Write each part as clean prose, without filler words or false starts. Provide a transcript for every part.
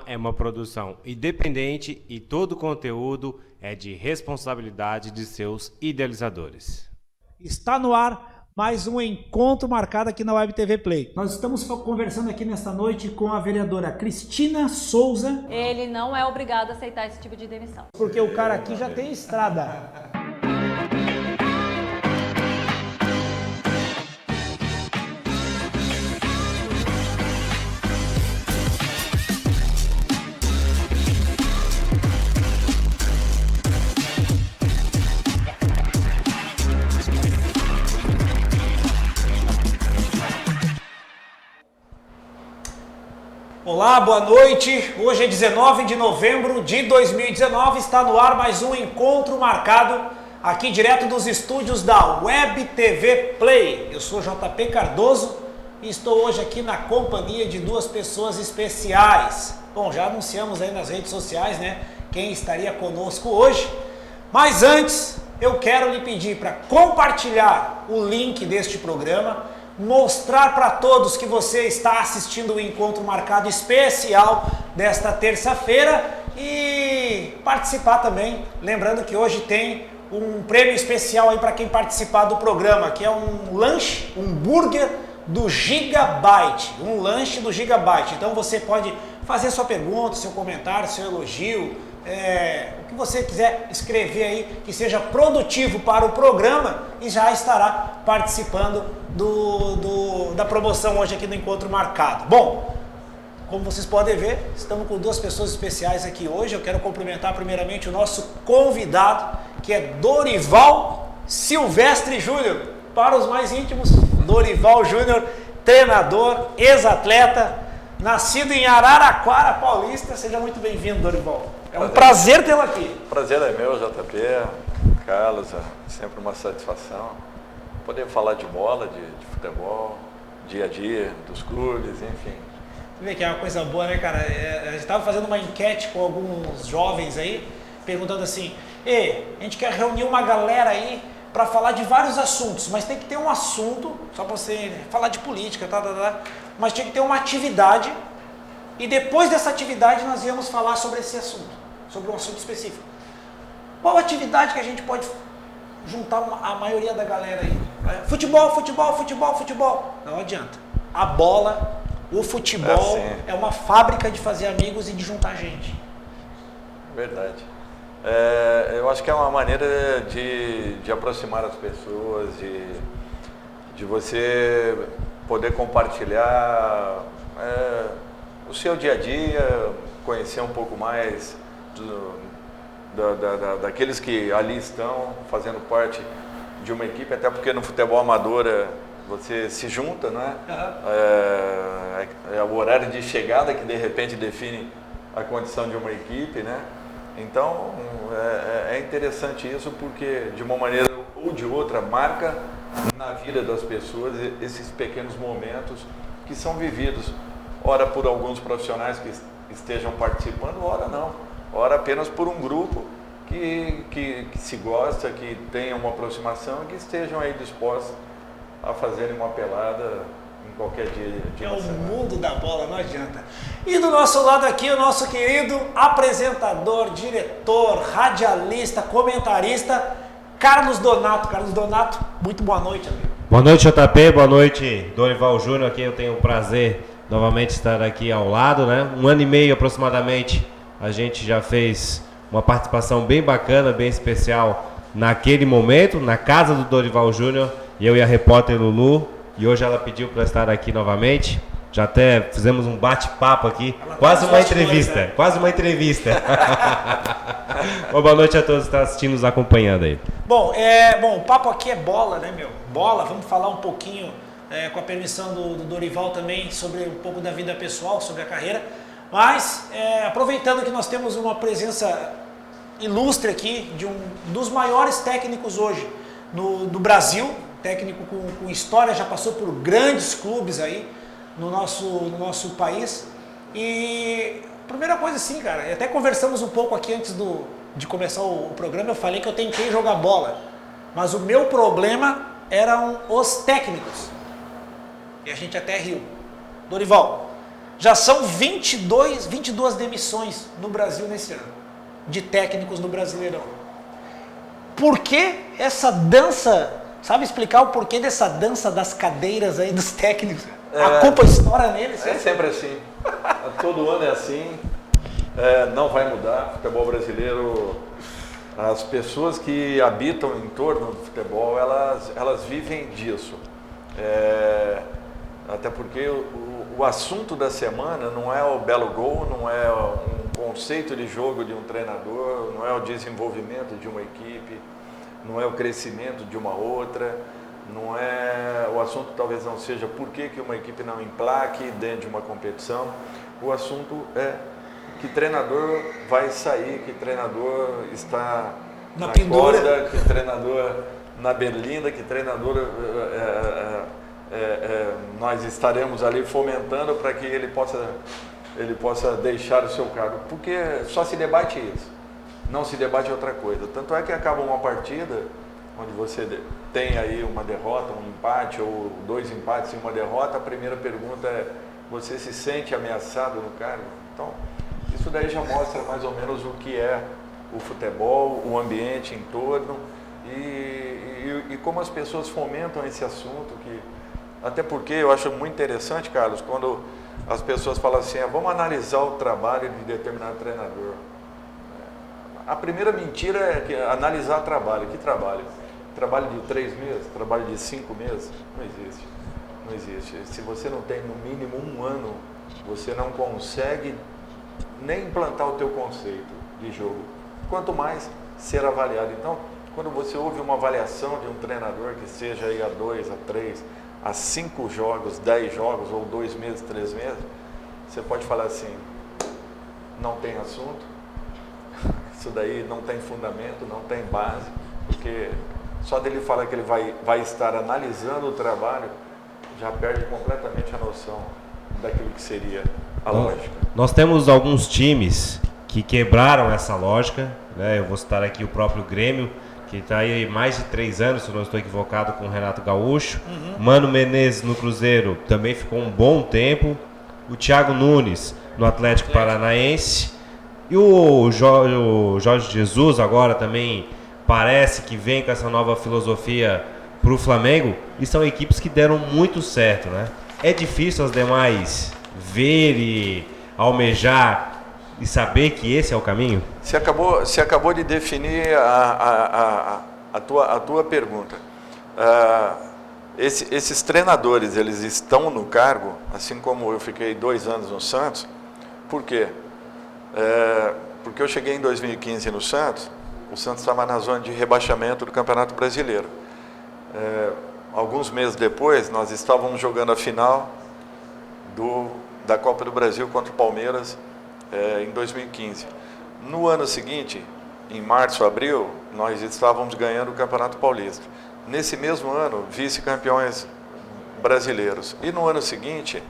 É uma produção independente e todo o conteúdo é de responsabilidade de seus idealizadores. Está no ar mais um encontro marcado aqui na Web TV Play. Nós estamos conversando aqui nesta noite com a vereadora Cristina Souza. Ele não é obrigado a aceitar esse tipo de demissão. Porque o cara aqui já tem estrada. Olá, boa noite. Hoje é 19 de novembro de 2019. Está no ar mais um encontro marcado aqui direto dos estúdios da Web TV Play. Eu sou JP Cardoso e estou hoje aqui na companhia de duas pessoas especiais. Bom, já anunciamos aí nas redes sociais, né, quem estaria conosco hoje. Mas antes, eu quero lhe pedir para compartilhar o link deste programa, mostrar para todos que você está assistindo o encontro marcado especial desta terça-feira e participar também. Lembrando que hoje tem um prêmio especial aí para quem participar do programa, que é um lanche, um burger do Gigabyte, um lanche do Gigabyte. Então você pode fazer sua pergunta, seu comentário, seu elogio, o que você quiser escrever aí que seja produtivo para o programa e já estará participando da promoção hoje aqui no Encontro Marcado. Bom, como vocês podem ver, estamos com duas pessoas especiais aqui hoje. Eu quero cumprimentar primeiramente o nosso convidado, que é Dorival Silvestre Júnior. Para os mais íntimos, Dorival Júnior, treinador, ex-atleta, nascido em Araraquara Paulista. Seja muito bem-vindo, Dorival. É um prazer tê-lo aqui. Prazer é meu, JP, Carlos, é sempre uma satisfação poder falar de bola, de futebol, dia a dia, dos clubes, enfim. Você vê que é uma coisa boa, né, cara? A gente estava fazendo uma enquete com alguns jovens aí, perguntando assim, a gente quer reunir uma galera aí para falar de vários assuntos, mas tem que ter um assunto, só para você falar de política, mas tinha que ter uma atividade e depois dessa atividade nós íamos falar sobre esse assunto, sobre um assunto específico. Qual atividade que a gente pode juntar a maioria da galera aí? Futebol, futebol, futebol, futebol. Não adianta. A bola, o futebol é uma fábrica de fazer amigos e de juntar gente. Verdade. Eu acho que é uma maneira de aproximar as pessoas, de você poder compartilhar o seu dia a dia, conhecer um pouco mais daqueles que ali estão fazendo parte de uma equipe, até porque no futebol amador você se junta, né? É o horário de chegada que de repente define a condição de uma equipe, né? Então é interessante isso porque de uma maneira ou de outra marca na vida das pessoas esses pequenos momentos que são vividos, ora por alguns profissionais que estejam participando, ora não, ora apenas por um grupo que se gosta, que tenha uma aproximação e que estejam aí dispostos a fazerem uma pelada em qualquer dia de É o mundo da bola, não adianta. E do nosso lado aqui, o nosso querido apresentador, diretor, radialista, comentarista, Carlos Donato. Carlos Donato, muito boa noite, amigo. Boa noite, JP, boa noite, Dorival Júnior, aqui eu tenho o prazer novamente estar aqui ao lado, né? 1 ano e meio aproximadamente, a gente já fez uma participação bem bacana, bem especial naquele momento, na casa do Dorival Júnior, e eu e a repórter Lulu, e hoje ela pediu para estar aqui novamente. Já até fizemos um bate-papo aqui, quase uma entrevista, quase uma entrevista. Boa noite a todos que estão assistindo, nos acompanhando aí. Bom, o papo aqui é bola, né, meu? Bola, vamos falar um pouquinho, com a permissão do Dorival também, sobre um pouco da vida pessoal, sobre a carreira. Mas, aproveitando que nós temos uma presença ilustre aqui de um dos maiores técnicos hoje do Brasil, técnico com história, já passou por grandes clubes aí no nosso país. E primeira coisa assim, cara, até conversamos um pouco aqui antes de começar o programa, eu falei que eu tentei jogar bola, mas o meu problema eram os técnicos. E a gente até riu. Dorival, Já são 22 demissões no Brasil nesse ano, de técnicos no Brasileirão. Por que essa dança, sabe explicar o porquê dessa dança das cadeiras aí dos técnicos? A culpa estoura neles? É sempre assim. Todo ano é assim. Não vai mudar. O futebol brasileiro, as pessoas que habitam em torno do futebol, elas vivem disso. Até porque o assunto da semana não é o belo gol, não é um conceito de jogo de um treinador, não é o desenvolvimento de uma equipe, não é o crescimento de uma outra, não é o assunto talvez não seja por que uma equipe não emplaque dentro de uma competição. O assunto é que treinador vai sair, que treinador está na corda, que treinador na berlinda, que treinador nós estaremos ali fomentando para que ele possa deixar o seu cargo, porque só se debate isso, não se debate outra coisa. Tanto é que acaba uma partida onde você tem aí uma derrota, um empate ou 2 empates e uma derrota, a primeira pergunta é: você se sente ameaçado no cargo? Então, isso daí já mostra mais ou menos o que é o futebol, o ambiente em torno e como as pessoas fomentam esse assunto, até porque eu acho muito interessante, Carlos, quando as pessoas falam assim, vamos analisar o trabalho de determinado treinador. A primeira mentira é que analisar trabalho. Que trabalho? Trabalho de 3 meses? Trabalho de 5 meses? Não existe. Não existe. Se você não tem no mínimo 1 ano, você não consegue nem implantar o teu conceito de jogo. Quanto mais ser avaliado. Então, quando você ouve uma avaliação de um treinador que seja aí a 2, a 3, a 5 jogos, 10 jogos, ou 2 meses, 3 meses, você pode falar assim, não tem assunto, isso daí não tem fundamento, não tem base, porque só dele falar que ele vai estar analisando o trabalho, já perde completamente a noção daquilo que seria a lógica. Nós temos alguns times que quebraram essa lógica, né? Eu vou citar aqui o próprio Grêmio, que está aí mais de 3 anos, se não estou equivocado, com o Renato Gaúcho. Mano Menezes no Cruzeiro também ficou um bom tempo. O Thiago Nunes no Atlético Paranaense. E o Jorge Jesus agora também parece que vem com essa nova filosofia para o Flamengo. E são equipes que deram muito certo, né? É difícil as demais ver e almejar e saber que esse é o caminho? Você acabou de definir a tua pergunta. Esses treinadores, eles estão no cargo, assim como eu fiquei 2 anos no Santos. Por quê? Porque eu cheguei em 2015 no Santos, o Santos estava na zona de rebaixamento do Campeonato Brasileiro. Alguns meses depois, nós estávamos jogando a final da Copa do Brasil contra o Palmeiras, em 2015. No ano seguinte, em março, abril, nós estávamos ganhando o Campeonato Paulista. Nesse mesmo ano, vice-campeões brasileiros. E no ano seguinte,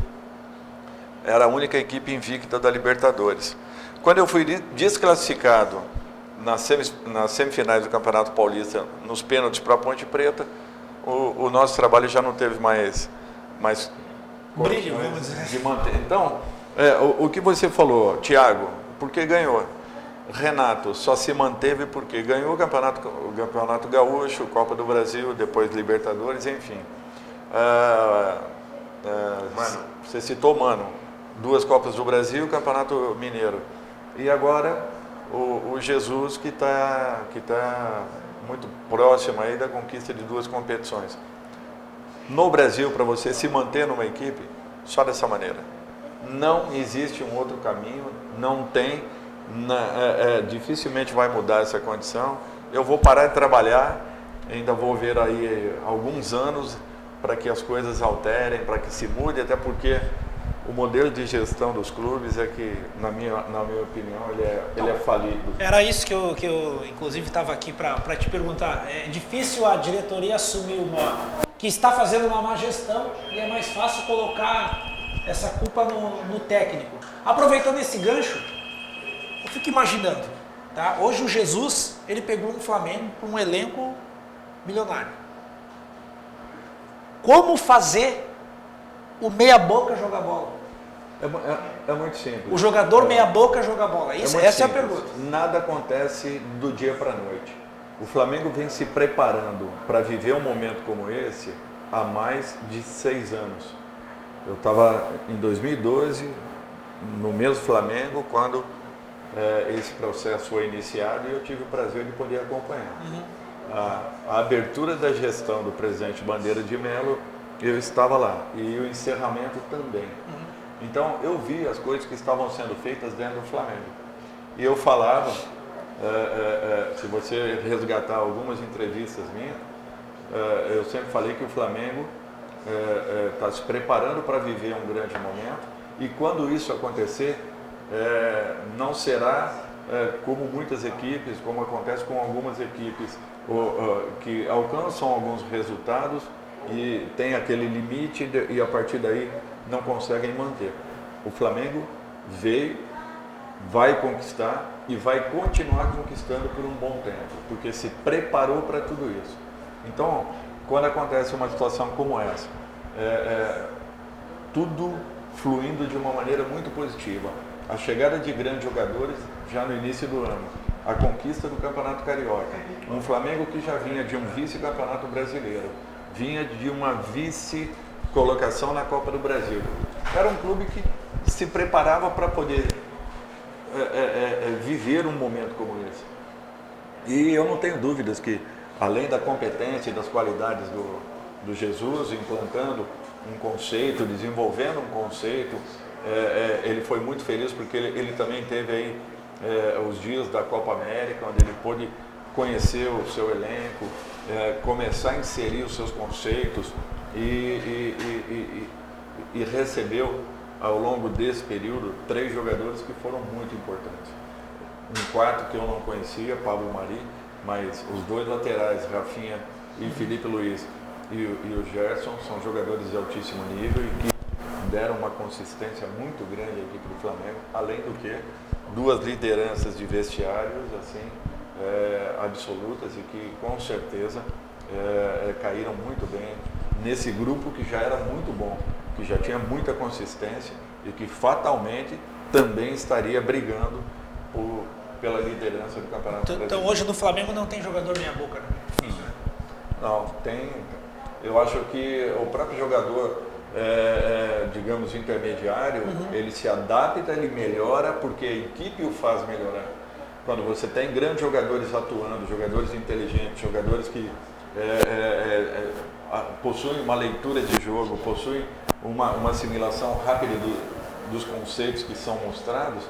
era a única equipe invicta da Libertadores. Quando eu fui desclassificado nas semifinais do Campeonato Paulista, nos pênaltis para a Ponte Preta, o nosso trabalho já não teve mais brilho, vamos dizer de manter. Então, o que você falou, Thiago, porque ganhou. Renato só se manteve porque ganhou o Campeonato Gaúcho, Copa do Brasil, depois Libertadores, enfim. Você citou, Mano, 2 Copas do Brasil, Campeonato Mineiro. E agora o Jesus que tá muito próximo aí da conquista de 2 competições. No Brasil, para você se manter numa equipe, só dessa maneira. Não existe um outro caminho, não tem, dificilmente vai mudar essa condição. Eu vou parar de trabalhar, ainda vou ver aí alguns anos para que as coisas alterem, para que se mude, até porque o modelo de gestão dos clubes é que, na minha opinião, ele é falido. Era isso que eu inclusive, estava aqui para te perguntar. É difícil a diretoria assumir que está fazendo uma má gestão e é mais fácil colocar essa culpa no técnico. Aproveitando esse gancho, eu fico imaginando, tá? Hoje o Jesus, ele pegou um Flamengo com um elenco milionário. Como fazer o meia-boca jogar bola? É muito simples. O jogador meia boca joga bola. Essa é a pergunta. Nada acontece do dia para a noite. O Flamengo vem se preparando para viver um momento como esse há mais de 6 anos. Eu estava em 2012, no mesmo Flamengo, quando esse processo foi iniciado, e eu tive o prazer de poder acompanhar. A abertura da gestão do presidente Bandeira de Mello, eu estava lá, e o encerramento também. Então eu vi as coisas que estavam sendo feitas dentro do Flamengo. E eu falava, se você resgatar algumas entrevistas minhas, eu sempre falei que o Flamengo está se preparando para viver um grande momento, e quando isso acontecer, não será como muitas equipes, como acontece com algumas equipes que alcançam alguns resultados e tem aquele limite e a partir daí não conseguem manter. O Flamengo veio, vai conquistar e vai continuar conquistando por um bom tempo, porque se preparou para tudo isso. Então, quando acontece uma situação como essa, tudo fluindo de uma maneira muito positiva. A chegada de grandes jogadores já no início do ano, a conquista do Campeonato Carioca, um Flamengo que já vinha de um vice-campeonato brasileiro, vinha de uma vice-colocação na Copa do Brasil. Era um clube que se preparava para poder viver um momento como esse. E eu não tenho dúvidas que, além da competência e das qualidades do Jesus, implantando um conceito, desenvolvendo um conceito, ele foi muito feliz porque ele também teve aí os dias da Copa América, onde ele pôde conhecer o seu elenco, começar a inserir os seus conceitos e recebeu ao longo desse período 3 jogadores que foram muito importantes. Um quarto que eu não conhecia, Pablo Mari, mas os 2 laterais, Rafinha e Felipe Luiz e o Gerson, são jogadores de altíssimo nível e que deram uma consistência muito grande à equipe do Flamengo, além do que 2 lideranças de vestiários assim, absolutas e que com certeza caíram muito bem nesse grupo que já era muito bom, que já tinha muita consistência e que fatalmente também estaria brigando pela liderança do Campeonato Brasileiro. Então hoje no Flamengo não tem jogador meia boca, né? Não, tem. Eu acho que o próprio jogador, digamos, intermediário, ele se adapta, ele melhora porque a equipe o faz melhorar. Quando você tem grandes jogadores atuando, jogadores inteligentes, jogadores que possuem uma leitura de jogo, possuem uma assimilação rápida dos conceitos que são mostrados,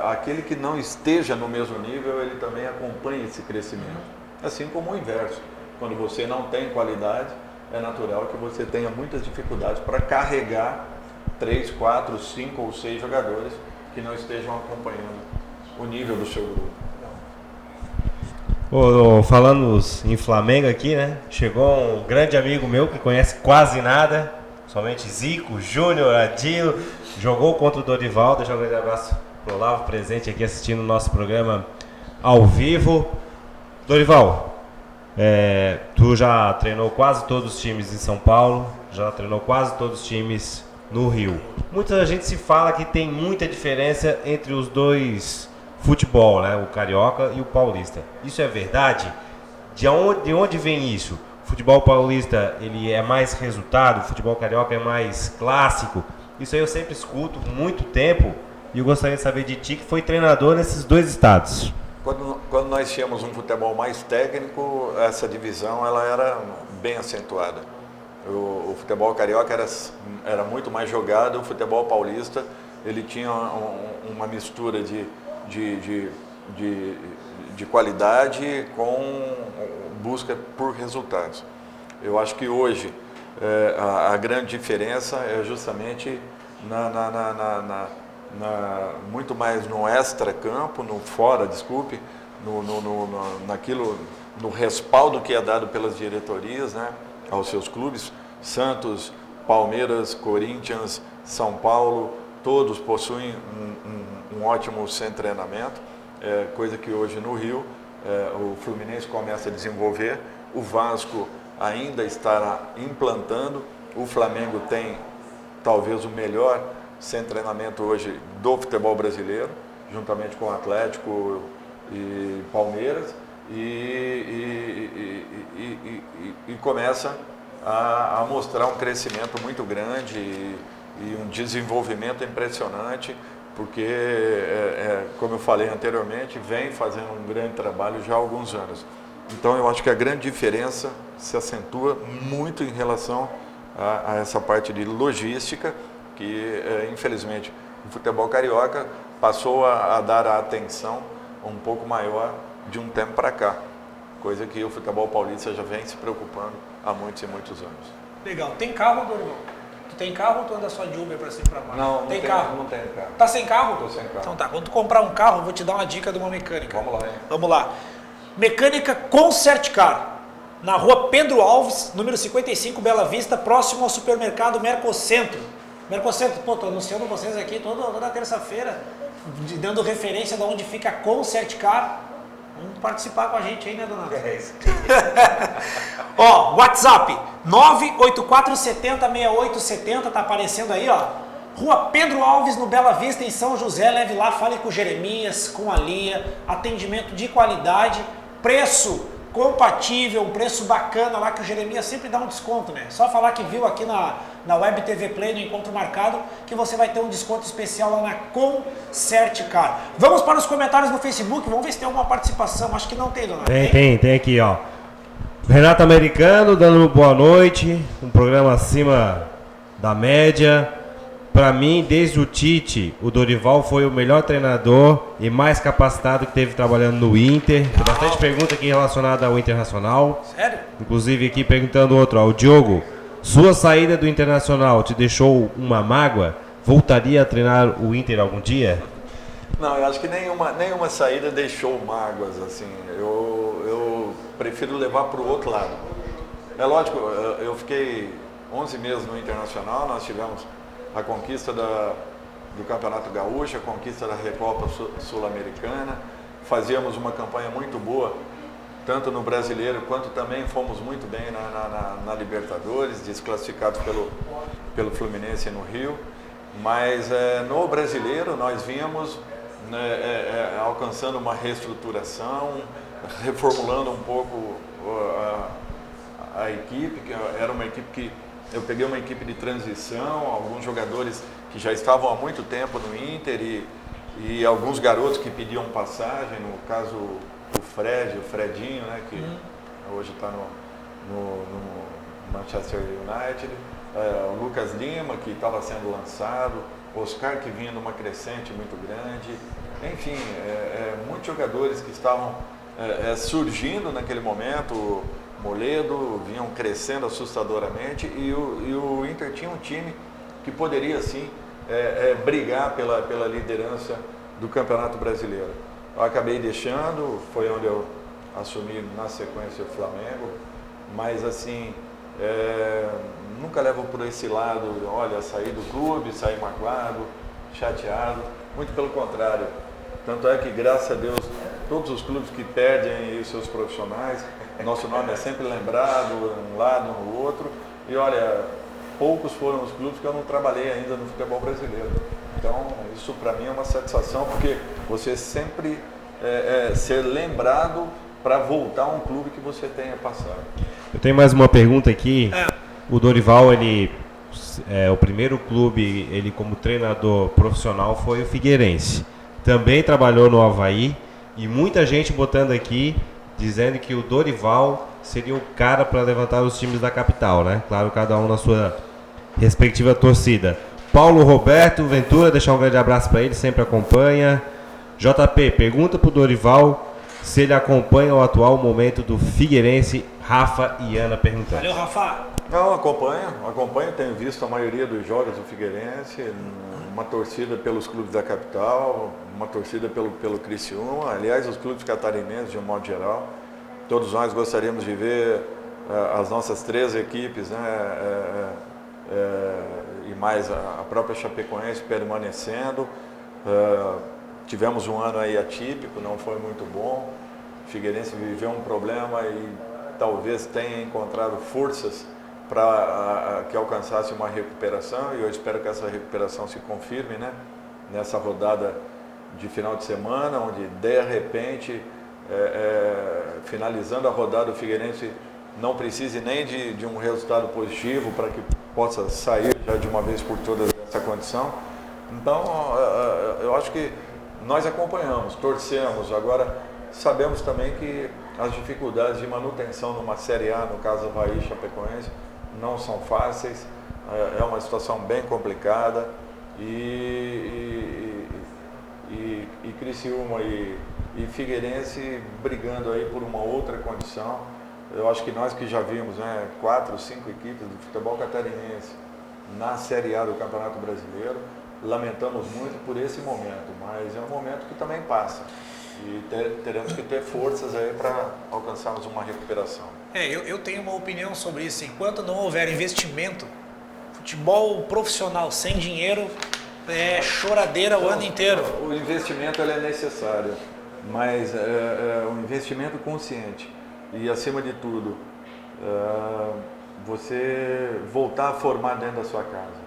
aquele que não esteja no mesmo nível, ele também acompanha esse crescimento. Assim como o inverso. Quando você não tem qualidade, é natural que você tenha muitas dificuldades para carregar 3, 4, 5 ou 6 jogadores que não estejam acompanhando o nível do seu grupo. Falando em Flamengo aqui, né? Chegou um grande amigo meu que conhece quase nada, somente Zico, Júnior, Adilo, jogou contra o Dorival. Deixa eu dar um grande abraço pro Olavo, presente aqui assistindo o nosso programa ao vivo. Dorival, tu já treinou quase todos os times em São Paulo, já treinou quase todos os times no Rio. Muita gente se fala que tem muita diferença entre os dois futebol, né? O carioca e o paulista. Isso é verdade? De onde vem isso? O futebol paulista ele é mais resultado, o futebol carioca é mais clássico. Isso aí eu sempre escuto há muito tempo e eu gostaria de saber de ti, que foi treinador nesses 2 estados. Quando nós tínhamos um futebol mais técnico, essa divisão ela era bem acentuada. O futebol carioca era muito mais jogado, o futebol paulista ele tinha uma mistura de qualidade com busca por resultados. Eu acho que hoje a grande diferença é justamente muito mais no extra-campo, no respaldo que é dado pelas diretorias, né, aos seus clubes. Santos, Palmeiras, Corinthians, São Paulo, todos possuem um ótimo centro de treinamento, coisa que hoje no Rio o Fluminense começa a desenvolver, o Vasco ainda está implantando, o Flamengo tem talvez o melhor sem treinamento hoje do futebol brasileiro, juntamente com o Atlético e Palmeiras, e começa a mostrar um crescimento muito grande e um desenvolvimento impressionante, porque, como eu falei anteriormente, vem fazendo um grande trabalho já há alguns anos. Então eu acho que a grande diferença se acentua muito em relação a essa parte de logística, que infelizmente o futebol carioca passou a dar a atenção um pouco maior de um tempo para cá, coisa que o futebol paulista já vem se preocupando há muitos e muitos anos. Legal. Tem carro, Dorival? Tu tem carro ou tu anda só de Uber para cima e para baixo? Não tem carro. Não tenho carro. Tá sem carro? Tô sem carro. Então tá, quando tu comprar um carro, eu vou te dar uma dica de uma mecânica. Vamos lá, hein? Vamos lá. Mecânica Concertcar, na rua Pedro Alves, número 55, Bela Vista, próximo ao supermercado Mercocentro. Mercocentro, pô, tô anunciando vocês aqui toda terça-feira, dando referência de onde fica a Concertcar. Vamos participar com a gente aí, né, Donato? É isso. Ó, WhatsApp 984706870, tá aparecendo aí, ó. Rua Pedro Alves, no Bela Vista, em São José. Leve lá, fale com o Jeremias, com a Lia. Atendimento de qualidade, preço compatível, um preço bacana lá, que o Jeremias sempre dá um desconto, né? Só falar que viu aqui na Web TV Play, no Encontro Marcado, que você vai ter um desconto especial lá na Concertcar. Vamos para os comentários no Facebook, vamos ver se tem alguma participação. Acho que não tem, Dona. Tem aqui, ó. Renato Americano dando boa noite, um programa acima da média. Para mim, desde o Tite, o Dorival foi o melhor treinador e mais capacitado que teve trabalhando no Inter. Tem bastante pergunta aqui relacionada ao Internacional. Sério? Inclusive aqui perguntando outro, ó, o Diogo, sua saída do Internacional te deixou uma mágoa? Voltaria a treinar o Inter algum dia? Não, eu acho que nenhuma saída deixou mágoas, assim. Eu prefiro levar para o outro lado. É lógico, eu fiquei 11 meses no Internacional, nós tivemos a conquista do Campeonato Gaúcho, a conquista da Recopa Sul-Americana, fazíamos uma campanha muito boa, tanto no Brasileiro, quanto também fomos muito bem na Libertadores, desclassificados pelo Fluminense no Rio, mas no Brasileiro nós vínhamos alcançando uma reestruturação, reformulando um pouco a equipe, que era uma equipe que eu peguei uma equipe de transição, alguns jogadores que já estavam há muito tempo no Inter e alguns garotos que pediam passagem, no caso o Fredinho, né, que hoje está no Manchester United, o Lucas Lima, que estava sendo lançado, Oscar, que vinha numa crescente muito grande, enfim, muitos jogadores que estavam surgindo naquele momento, Moledo, vinham crescendo assustadoramente e o Inter tinha um time que poderia sim brigar pela liderança do Campeonato Brasileiro. Eu acabei deixando, foi onde eu assumi na sequência o Flamengo, mas assim, nunca levo por esse lado, olha, sair do clube, sair magoado, chateado, muito pelo contrário. Tanto é que, graças a Deus, todos os clubes que perdem os seus profissionais, nosso nome é sempre lembrado, um lado, no outro. E olha, poucos foram os clubes que eu não trabalhei ainda no futebol brasileiro. Então, isso para mim é uma satisfação, porque você sempre ser lembrado para voltar a um clube que você tenha passado. Eu tenho mais uma pergunta aqui. O Dorival, o primeiro clube, ele como treinador profissional foi o Figueirense. Também trabalhou no Avaí e muita gente botando aqui, dizendo que o Dorival seria o cara para levantar os times da capital, né? Claro, cada um na sua respectiva torcida. Paulo Roberto Ventura, deixar um grande abraço para ele, sempre acompanha. JP, pergunta para o Dorival se ele acompanha o atual momento do Figueirense. Rafa e Ana perguntando. Valeu, Rafa. Não, acompanho, tenho visto a maioria dos jogos do Figueirense, uma torcida pelos clubes da capital, uma torcida pelo Criciúma, aliás, os clubes catarinenses de um modo geral. Todos nós gostaríamos de ver as nossas 3 equipes, né, e mais a própria Chapecoense permanecendo. Tivemos um ano aí atípico, não foi muito bom. O Figueirense viveu um problema e talvez tenha encontrado forças para que alcançasse uma recuperação, e eu espero que essa recuperação se confirme, né? Nessa rodada de final de semana, onde de repente, finalizando a rodada, o Figueirense não precise nem de um resultado positivo para que possa sair já de uma vez por todas dessa condição. Então, eu acho que nós acompanhamos, torcemos, agora sabemos também que as dificuldades de manutenção numa Série A, no caso Avaí e Chapecoense, não são fáceis, é uma situação bem complicada e Criciúma e Figueirense brigando aí por uma outra condição. Eu acho que nós que já vimos, né, 4, 5 equipes do futebol catarinense na Série A do Campeonato Brasileiro, lamentamos muito por esse momento, mas é um momento que também passa e teremos que ter forças aí para alcançarmos uma recuperação. Eu tenho uma opinião sobre isso. Enquanto não houver investimento, futebol profissional sem dinheiro é choradeira o ano inteiro. O investimento ele é necessário, mas um investimento consciente e, acima de tudo, você voltar a formar dentro da sua casa.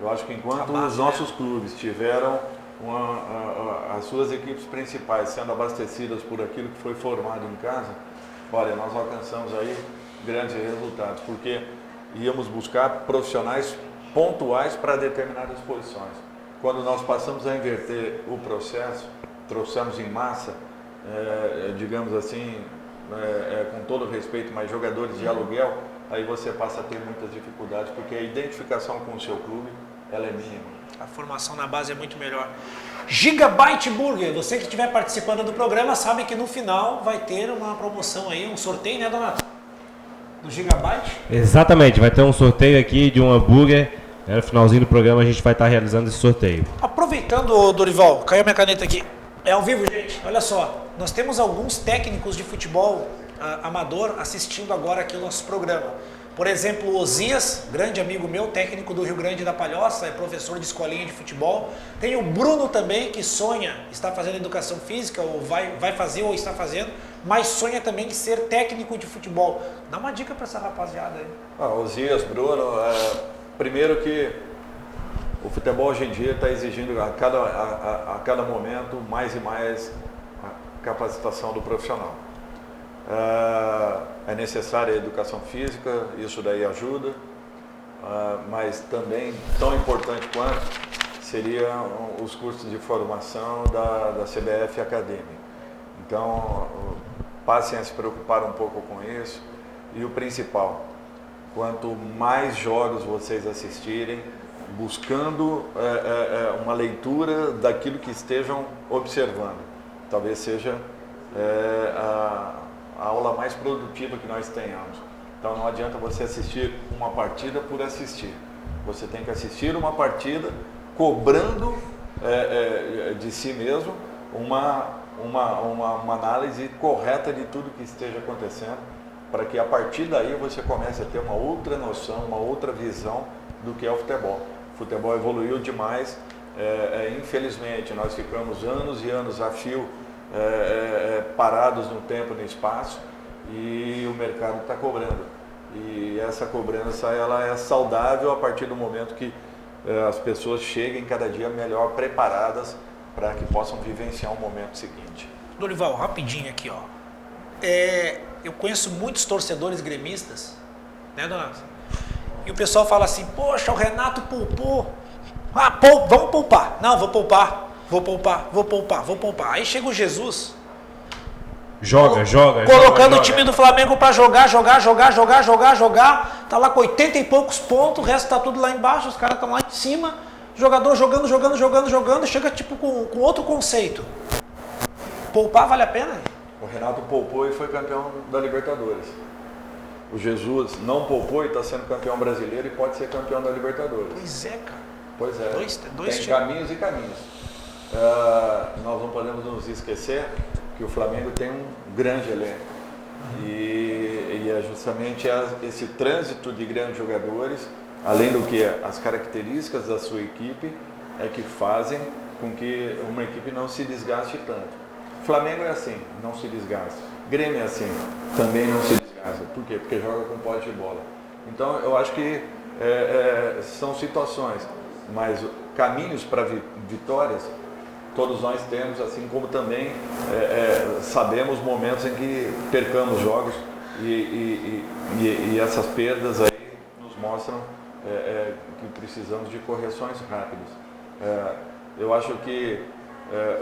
Eu acho que enquanto os nossos clubes tiveram as suas equipes principais sendo abastecidas por aquilo que foi formado em casa, olha, nós alcançamos aí grandes resultados, porque íamos buscar profissionais pontuais para determinadas posições. Quando nós passamos a inverter o processo, trouxemos em massa, digamos assim, com todo respeito, mas jogadores de aluguel, aí você passa a ter muitas dificuldades, porque a identificação com o seu clube, ela é mínima. A formação na base é muito melhor. Gigabyte Burger, você que estiver participando do programa sabe que no final vai ter uma promoção aí, um sorteio, né, Donato? Do Gigabyte? Exatamente, vai ter um sorteio aqui de um hambúrguer. No finalzinho do programa a gente vai estar realizando esse sorteio. Aproveitando, Dorival, caiu minha caneta aqui. É ao vivo, gente. Olha só, nós temos alguns técnicos de futebol amador assistindo agora aqui o nosso programa. Por exemplo, o Osias, grande amigo meu, técnico do Rio Grande da Palhoça, é professor de escolinha de futebol. Tem o Bruno também, que sonha, está fazendo educação física, ou vai fazer ou está fazendo, mas sonha também de ser técnico de futebol. Dá uma dica para essa rapaziada aí. Osias, Bruno, primeiro que o futebol hoje em dia está exigindo a cada momento mais e mais a capacitação do profissional. É necessária a educação física, isso daí ajuda, mas também tão importante quanto seriam os cursos de formação da CBF Academy. Então, passem a se preocupar um pouco com isso. E o principal, quanto mais jogos vocês assistirem, buscando uma leitura daquilo que estejam observando, talvez seja a aula mais produtiva que nós tenhamos. Então não adianta você assistir uma partida por assistir. Você tem que assistir uma partida cobrando de si mesmo uma análise correta de tudo que esteja acontecendo, para que a partir daí você comece a ter uma outra noção, uma outra visão do que é o futebol. O futebol evoluiu demais, infelizmente nós ficamos anos e anos a fio parados no tempo e no espaço, e o mercado está cobrando. E essa cobrança ela é saudável a partir do momento que as pessoas cheguem cada dia melhor preparadas para que possam vivenciar o momento seguinte. Dorival, rapidinho aqui, ó. Eu conheço muitos torcedores gremistas, né, Donato? E o pessoal fala assim, poxa, o Renato poupou. Vamos poupar. Não, vou poupar. Aí chega o Jesus. Joga. Colocando o time do Flamengo para jogar. Tá lá com 80 e poucos pontos, o resto tá tudo lá embaixo, os caras estão lá em cima. Jogador jogando, chega tipo com outro conceito. Poupar vale a pena? O Renato poupou e foi campeão da Libertadores. O Jesus não poupou e está sendo campeão brasileiro e pode ser campeão da Libertadores. Pois é, cara. Pois é. Dois tem caminhos e caminhos. Nós não podemos nos esquecer que o Flamengo tem um grande elenco. E é justamente esse trânsito de grandes jogadores, além do que as características da sua equipe, é que fazem com que uma equipe não se desgaste tanto. Flamengo é assim, não se desgasta. Grêmio é assim, também não se desgasta. Por quê? Porque joga com posse de bola. Então eu acho que são situações, mas caminhos para vitórias todos nós temos, assim como também sabemos momentos em que percamos jogos e essas perdas aí nos mostram que precisamos de correções rápidas. Eu acho que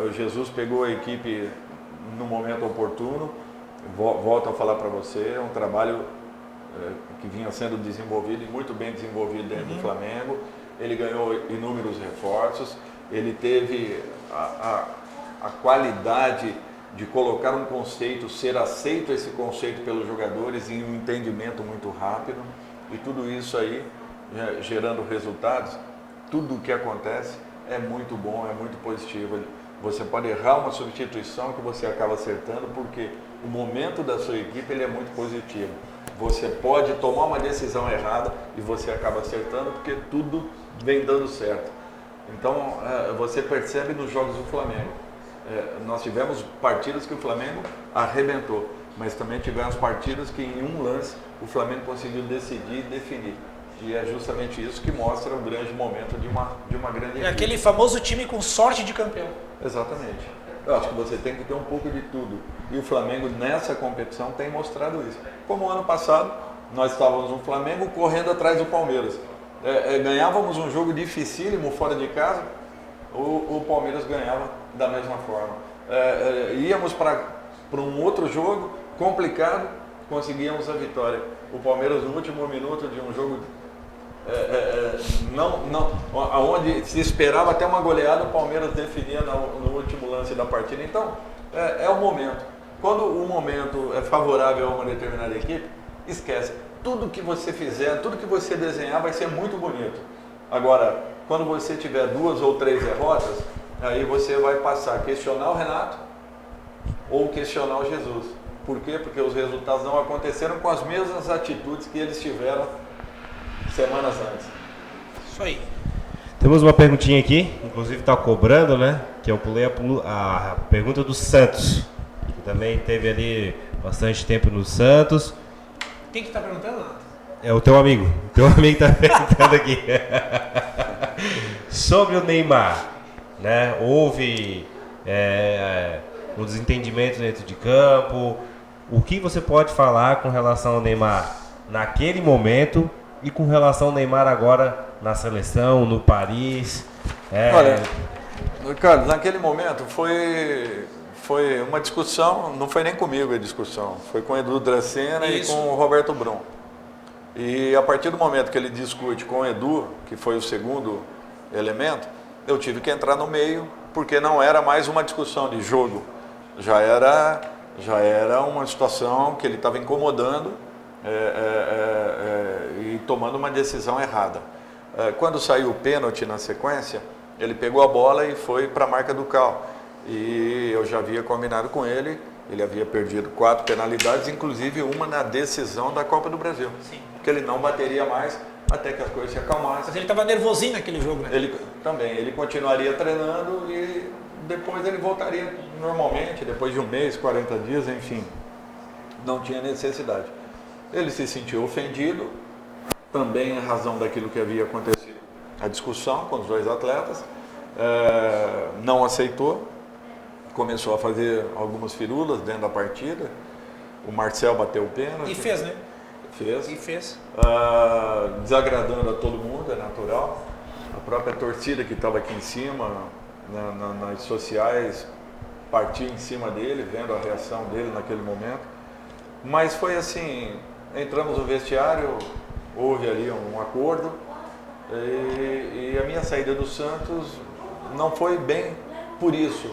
o Jesus pegou a equipe no momento oportuno. Volto a falar para você, é um trabalho que vinha sendo desenvolvido e muito bem desenvolvido dentro do Flamengo. Ele ganhou inúmeros reforços, ele teve a qualidade de colocar um conceito, ser aceito esse conceito pelos jogadores em um entendimento muito rápido, e tudo isso aí gerando resultados. Tudo o que acontece é muito bom, é muito positivo. Você pode errar uma substituição que você acaba acertando, porque o momento da sua equipe ele é muito positivo. Você pode tomar uma decisão errada e você acaba acertando, porque tudo vem dando certo. Então, você percebe nos jogos do Flamengo. Nós tivemos partidas que o Flamengo arrebentou, mas também tivemos partidas que em um lance o Flamengo conseguiu decidir e definir. E é justamente isso que mostra o grande momento de uma grande equipe. É aquele famoso time com sorte de campeão. Exatamente. Eu acho que você tem que ter um pouco de tudo. E o Flamengo nessa competição tem mostrado isso. Como ano passado, nós estávamos no Flamengo correndo atrás do Palmeiras. Ganhávamos um jogo dificílimo fora de casa, o Palmeiras ganhava da mesma forma. Íamos para um outro jogo complicado, conseguíamos a vitória. O Palmeiras no último minuto de um jogo onde se esperava até uma goleada, o Palmeiras definia no último lance da partida. Então, é o momento. Quando o momento é favorável a uma determinada equipe, esquece. Tudo que você fizer, tudo que você desenhar vai ser muito bonito. Agora, quando você tiver 2 ou 3 derrotas, aí você vai passar a questionar o Renato ou questionar o Jesus. Por quê? Porque os resultados não aconteceram com as mesmas atitudes que eles tiveram semanas antes. Isso aí. Temos uma perguntinha aqui, inclusive está cobrando, né? Que eu pulei a pergunta do Santos, que também teve ali bastante tempo no Santos. Quem que está perguntando, Renato? É o teu amigo. O teu amigo está perguntando aqui. Sobre o Neymar, né? Houve um desentendimento dentro de campo. O que você pode falar com relação ao Neymar naquele momento e com relação ao Neymar agora na seleção, no Paris? Olha, Ricardo, naquele momento foi uma discussão, não foi nem comigo a discussão, foi com o Edu Dracena e com o Roberto Brum. E a partir do momento que ele discute com o Edu, que foi o segundo elemento, eu tive que entrar no meio, porque não era mais uma discussão de jogo, já era uma situação que ele estava incomodando e tomando uma decisão errada. Quando saiu o pênalti na sequência, ele pegou a bola e foi para a marca do Cal. E eu já havia combinado com ele, ele havia perdido 4 penalidades, inclusive uma na decisão da Copa do Brasil. Sim. Que ele não bateria mais até que as coisas se acalmassem. Mas ele estava nervosinho naquele jogo, né? Ele continuaria treinando e depois ele voltaria normalmente, depois de um mês, 40 dias, enfim. Não tinha necessidade. Ele se sentiu ofendido, também em razão daquilo que havia acontecido, a discussão com os 2 atletas, não aceitou, começou a fazer algumas firulas dentro da partida. O Marcel bateu o pênalti. E fez, né? Fez. Desagradando a todo mundo, é natural. A própria torcida que estava aqui em cima, nas sociais, partiu em cima dele, vendo a reação dele naquele momento. Mas foi assim, entramos no vestiário, houve ali um acordo, e a minha saída do Santos não foi bem por isso,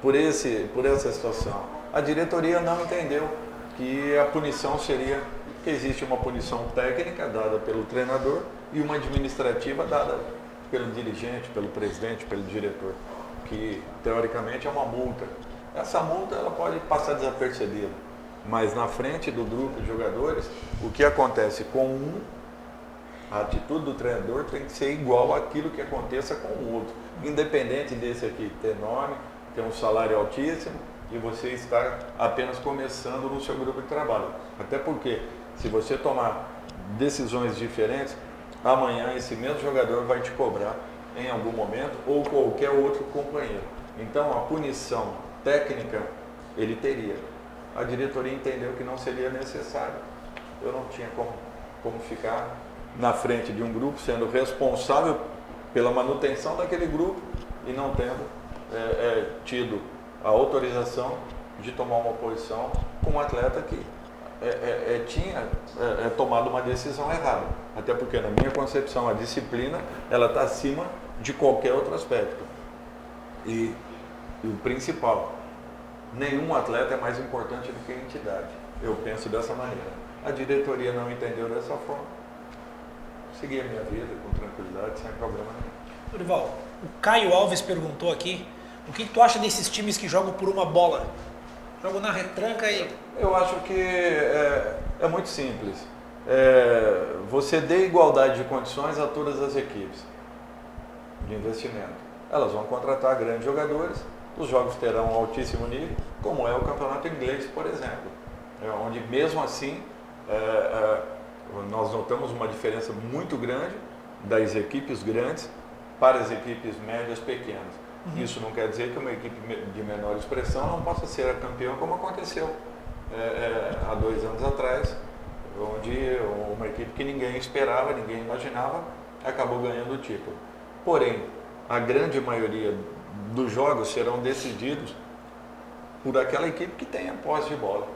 por essa situação. A diretoria não entendeu que a punição seria, que existe uma punição técnica dada pelo treinador e uma administrativa dada pelo dirigente, pelo presidente, pelo diretor, que teoricamente é uma multa. Essa multa ela pode passar desapercebida, mas na frente do grupo de jogadores, o que acontece com a atitude do treinador tem que ser igual àquilo que aconteça com o outro, independente desse aqui ter nome, ter um salário altíssimo e você estar apenas começando no seu grupo de trabalho. Até porque, se você tomar decisões diferentes, amanhã esse mesmo jogador vai te cobrar em algum momento ou qualquer outro companheiro. Então a punição técnica ele teria. A diretoria entendeu que não seria necessário. Eu não tinha como ficar na frente de um grupo sendo responsável pela manutenção daquele grupo e não tendo tido a autorização de tomar uma posição com um atleta que tinha tomado uma decisão errada. Até porque, na minha concepção, a disciplina ela está acima de qualquer outro aspecto. E o principal, nenhum atleta é mais importante do que a entidade. Eu penso dessa maneira. A diretoria não entendeu dessa forma. Segui a minha vida com tranquilidade, sem problema nenhum. Dorival, o Caio Alves perguntou aqui, o que tu acha desses times que jogam por uma bola? Jogam na retranca e... Eu acho que é muito simples. Você dê igualdade de condições a todas as equipes de investimento. Elas vão contratar grandes jogadores, os jogos terão um altíssimo nível, como é o campeonato inglês, por exemplo, onde mesmo assim nós notamos uma diferença muito grande das equipes grandes para as equipes médias pequenas. Isso não quer dizer que uma equipe de menor expressão não possa ser a campeã, como aconteceu há 2 anos atrás, onde uma equipe que ninguém esperava, ninguém imaginava, acabou ganhando o título. Porém, a grande maioria dos jogos serão decididos por aquela equipe que tem a posse de bola,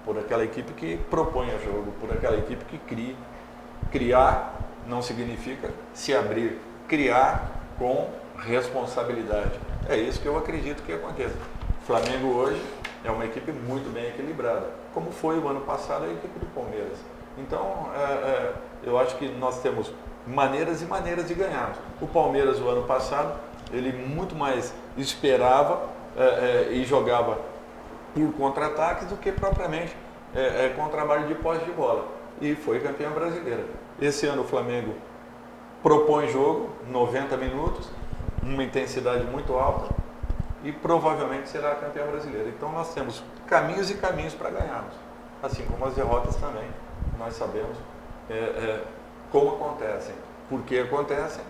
por aquela equipe que propõe o jogo, por aquela equipe que cria. Criar não significa se abrir, criar com responsabilidade. É isso que eu acredito que aconteça. O Flamengo hoje é uma equipe muito bem equilibrada, como foi o ano passado a equipe do Palmeiras. Então, eu acho que nós temos maneiras e maneiras de ganharmos. O Palmeiras, o ano passado, ele muito mais esperava e jogava por contra-ataques do que propriamente com trabalho de posse de bola. E foi campeão brasileiro. Esse ano o Flamengo propõe jogo, 90 minutos, uma intensidade muito alta e provavelmente será campeão brasileiro. Então nós temos caminhos e caminhos para ganharmos, assim como as derrotas também. Nós sabemos como acontecem, por que acontecem,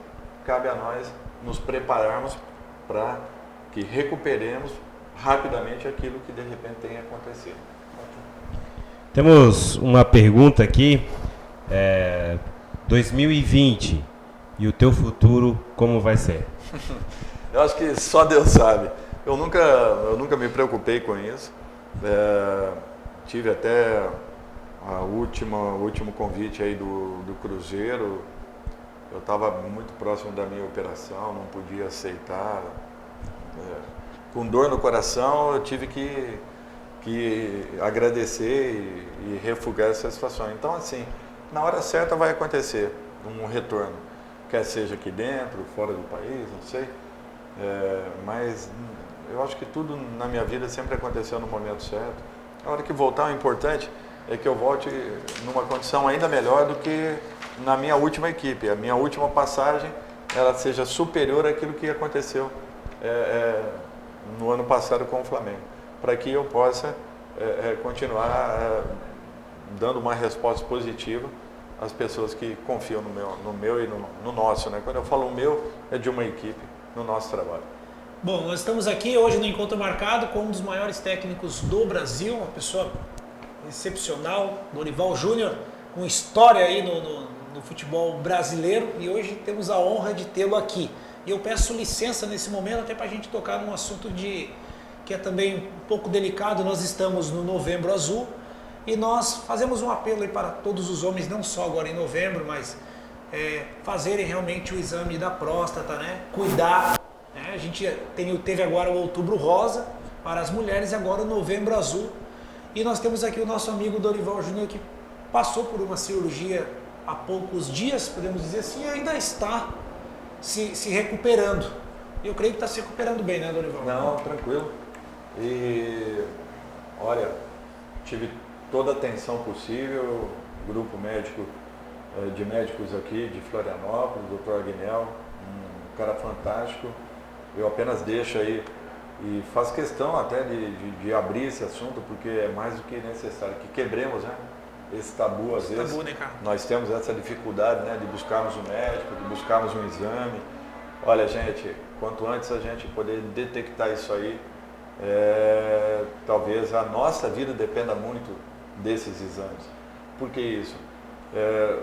cabe a nós nos prepararmos para que recuperemos rapidamente aquilo que de repente tem acontecido. Temos uma pergunta aqui, 2020 e o teu futuro como vai ser? Eu acho que só Deus sabe. Eu nunca me preocupei com isso. Tive até o último convite aí do Cruzeiro. Eu estava muito próximo da minha operação, não podia aceitar. Com dor no coração, eu tive que agradecer e refugar essa situação. Então, assim, na hora certa vai acontecer um retorno, quer seja aqui dentro, fora do país, não sei. Mas eu acho que tudo na minha vida sempre aconteceu no momento certo. A hora que voltar, o importante é que eu volte numa condição ainda melhor do que na minha última equipe. A minha última passagem, ela seja superior àquilo que aconteceu no ano passado com o Flamengo, para que eu possa continuar dando uma resposta positiva às pessoas que confiam no meu e no nosso, né? Quando eu falo o meu, é de uma equipe no nosso trabalho. Bom, nós estamos aqui hoje no Encontro Marcado com um dos maiores técnicos do Brasil, uma pessoa excepcional, Dorival Júnior, com história aí no futebol brasileiro, e hoje temos a honra de tê-lo aqui. E eu peço licença nesse momento até para a gente tocar num assunto que é também um pouco delicado. Nós estamos no Novembro Azul e nós fazemos um apelo aí para todos os homens, não só agora em novembro, mas fazerem realmente o exame da próstata, né? Cuidar. Né? A gente teve agora o Outubro Rosa para as mulheres e agora o Novembro Azul. E nós temos aqui o nosso amigo Dorival Júnior, que passou por uma cirurgia há poucos dias, podemos dizer assim, e ainda está se recuperando. Eu creio que está se recuperando bem, né, Dorival? Não, tranquilo. E, olha, tive toda a atenção possível, grupo médico, de médicos aqui de Florianópolis, Dr. Agnel, um cara fantástico. Eu apenas deixo aí e faço questão até de abrir esse assunto, porque é mais do que necessário que quebremos, né, esse tabu às vezes. Tabu, né, cara? Nós temos essa dificuldade, né, de buscarmos um médico, de buscarmos um exame. Olha, gente, quanto antes a gente poder detectar isso aí, talvez a nossa vida dependa muito desses exames. Por que isso?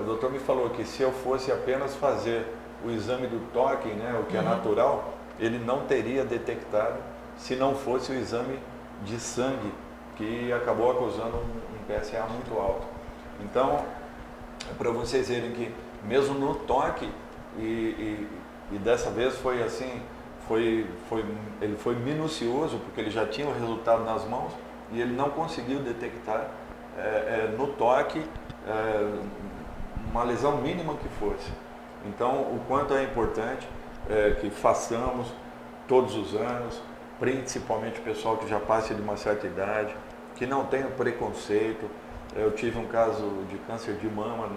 O doutor me falou que se eu fosse apenas fazer o exame do toque, né, o que é natural, ele não teria detectado se não fosse o exame de sangue, que acabou causando um PSA muito alto. Então, para vocês verem que mesmo no toque, e dessa vez foi assim, ele foi minucioso, porque ele já tinha o resultado nas mãos e ele não conseguiu detectar no toque uma lesão mínima que fosse. Então, o quanto é importante que façamos todos os anos, principalmente o pessoal que já passa de uma certa idade, que não tenha preconceito. Eu tive um caso de câncer de mama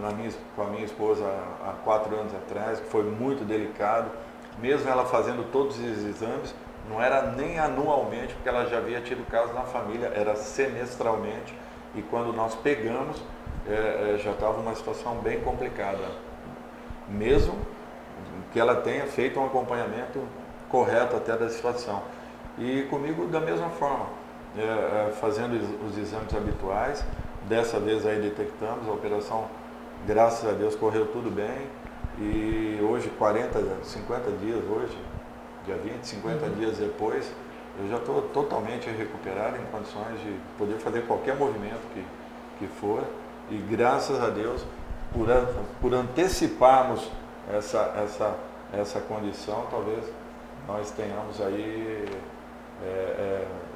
com a minha esposa há 4 anos atrás, que foi muito delicado. Mesmo ela fazendo todos os exames, não era nem anualmente, porque ela já havia tido caso na família, era semestralmente. E quando nós pegamos, já estava uma situação bem complicada. Mesmo que ela tenha feito um acompanhamento correto até da situação. E comigo da mesma forma, fazendo os exames habituais. Dessa vez aí detectamos, a operação, graças a Deus, correu tudo bem. E hoje, 50 dias hoje, dia 20, 50 dias depois, eu já estou totalmente recuperado, em condições de poder fazer qualquer movimento que for. E graças a Deus, por anteciparmos essa condição, talvez nós tenhamos aí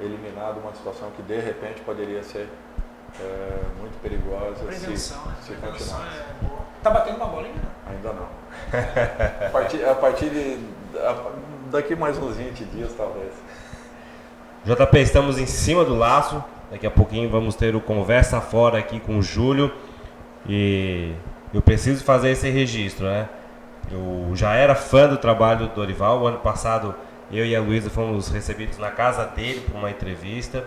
eliminado uma situação que de repente poderia ser muito perigosa. Prevenção, né? Se Prevenção continuasse. é boa. Tá batendo uma bolinha? Ainda não. A partir de daqui mais uns 20 dias, talvez. JP, estamos em cima do laço. Daqui a pouquinho vamos ter o Conversa Fora aqui com o Júlio. E eu preciso fazer esse registro, né? Eu já era fã do trabalho do Dorival. O ano passado eu e a Luísa fomos recebidos na casa dele para uma entrevista.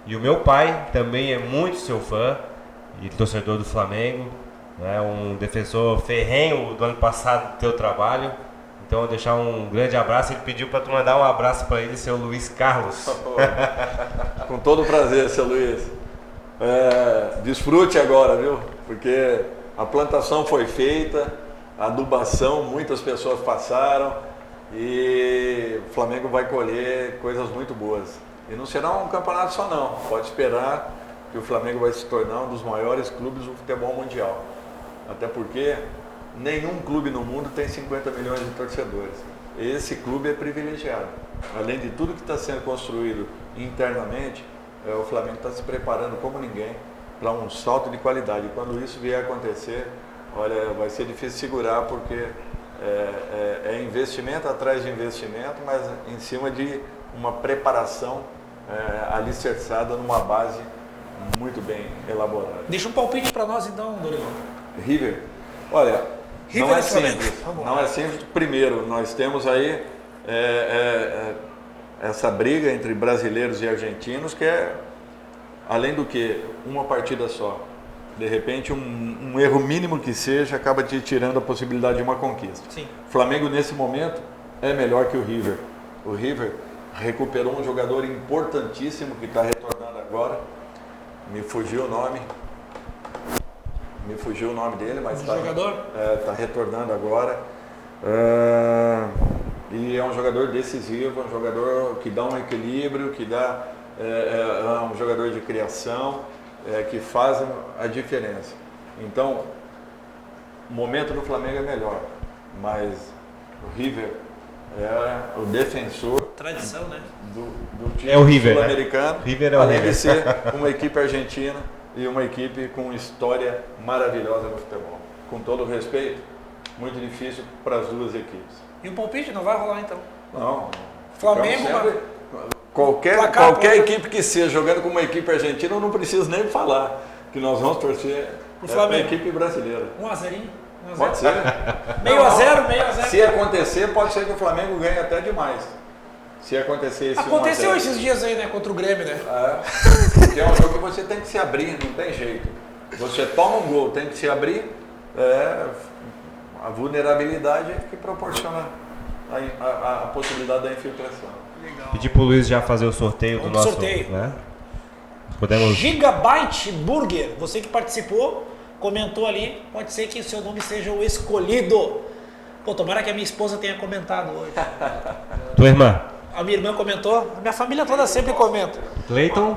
E o meu pai também é muito seu fã e torcedor do Flamengo, né? Um defensor ferrenho do ano passado do teu trabalho. Então, eu vou deixar um grande abraço. Ele pediu para tu mandar um abraço para ele, seu Luiz Carlos. Com todo prazer, seu Luiz. Desfrute agora, viu? Porque a plantação foi feita, a adubação, muitas pessoas passaram e o Flamengo vai colher coisas muito boas. E não será um campeonato só não, pode esperar que o Flamengo vai se tornar um dos maiores clubes do futebol mundial. Até porque nenhum clube no mundo tem 50 milhões de torcedores. Esse clube é privilegiado. Além de tudo que está sendo construído internamente, o Flamengo está se preparando como ninguém para um salto de qualidade. E quando isso vier a acontecer, olha, vai ser difícil segurar, porque é investimento atrás de investimento, mas em cima de uma preparação alicerçada numa base muito bem elaborada. Deixa um palpite para nós então, Dorival. River, olha, River não é e Flamengo. simples. Vamos Não lá. é simples. Primeiro, nós temos aí essa briga entre brasileiros e argentinos, que é, além do que, uma partida só. De repente, um erro mínimo que seja, acaba te tirando a possibilidade de uma conquista. Sim. O Flamengo, nesse momento, é melhor que o River. O River recuperou um jogador importantíssimo que está retornando agora. Me fugiu o nome dele, mas está retornando agora. E é um jogador decisivo, um jogador que dá um equilíbrio, que dá um jogador de criação, que faz a diferença. Então, o momento do Flamengo é melhor, mas o River é o defensor Tradição, né? do time É o River, sul-americano, né? River é o além River. de ser uma equipe argentina e uma equipe com história maravilhosa no futebol. Com todo o respeito, muito difícil para as duas equipes. E o palpite não vai rolar então? Não. Flamengo, ficamos sempre- Placar, qualquer placar. equipe que seja jogando com uma equipe argentina, eu não preciso nem falar que nós vamos torcer Pro para a Flamengo. equipe brasileira. 1x0. Pode ser. Meio a zero, meio a zero. Se acontecer, pode ser que o Flamengo ganhe até demais. Se acontecer esse Aconteceu 1 a 0. esses dias aí, né? Contra o Grêmio, né? Porque é um jogo que você tem que se abrir, não tem jeito. Você toma um gol, tem que se abrir, a vulnerabilidade que proporciona a possibilidade da infiltração. Legal. Pedir pro Luiz já fazer o sorteio do Vamos nosso... sorteio. Né? Podemos... Gigabyte Burger, você que participou, comentou ali, pode ser que o seu nome seja o escolhido. Pô, tomara que a minha esposa tenha comentado hoje. Tua irmã? A minha irmã comentou, a minha família toda sempre comenta. Cleiton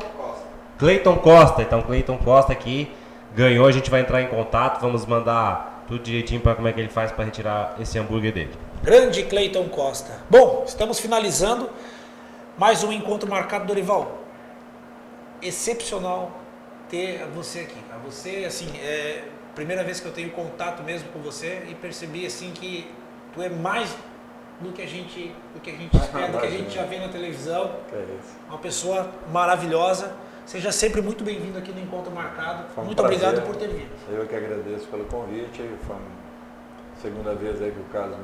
Costa. Então, Cleiton Costa aqui ganhou, a gente vai entrar em contato, vamos mandar tudo direitinho para como é que ele faz para retirar esse hambúrguer dele. Grande Cleiton Costa. Bom, estamos finalizando mais um encontro marcado, Dorival. Excepcional ter você aqui. Você, assim, é a primeira vez que eu tenho contato mesmo com você e percebi, assim, que tu é mais do que a gente espera, do que a gente já vê na televisão. É isso. Uma pessoa maravilhosa. Seja sempre muito bem-vindo aqui no Encontro Marcado. Foi um Muito prazer. obrigado por ter vindo. Eu que agradeço pelo convite. Foi a segunda vez aí que o Carlos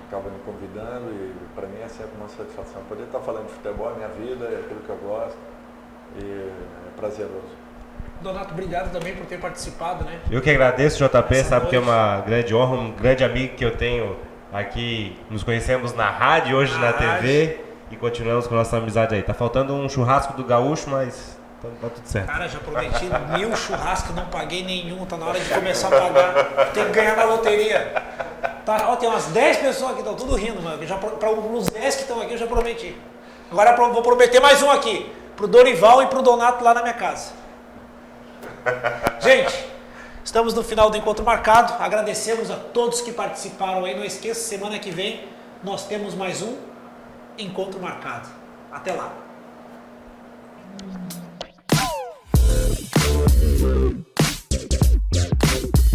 acaba me convidando e para mim é sempre uma satisfação. Poder estar falando de futebol é minha vida, é aquilo que eu gosto e é prazeroso. Donato, obrigado também por ter participado, né? Eu que agradeço, JP, Essa sabe que é noite. uma grande honra, um grande amigo que eu tenho aqui. Nos conhecemos na rádio, hoje na TV e continuamos com nossa amizade aí. Tá faltando um churrasco do Gaúcho, mas tá tudo certo. Cara, já prometi 1000 churrascos, não paguei nenhum. Tá na hora de começar a pagar. Tem que ganhar na loteria. Tá, ó, tem umas 10 pessoas aqui, estão tudo rindo, mano. Para os 10 que estão aqui, eu já prometi. Agora vou prometer mais um aqui. Pro Dorival e pro Donato lá na minha casa. Gente, estamos no final do Encontro Marcado. Agradecemos a todos que participaram aí. Não esqueça, semana que vem nós temos mais um Encontro Marcado. Até lá.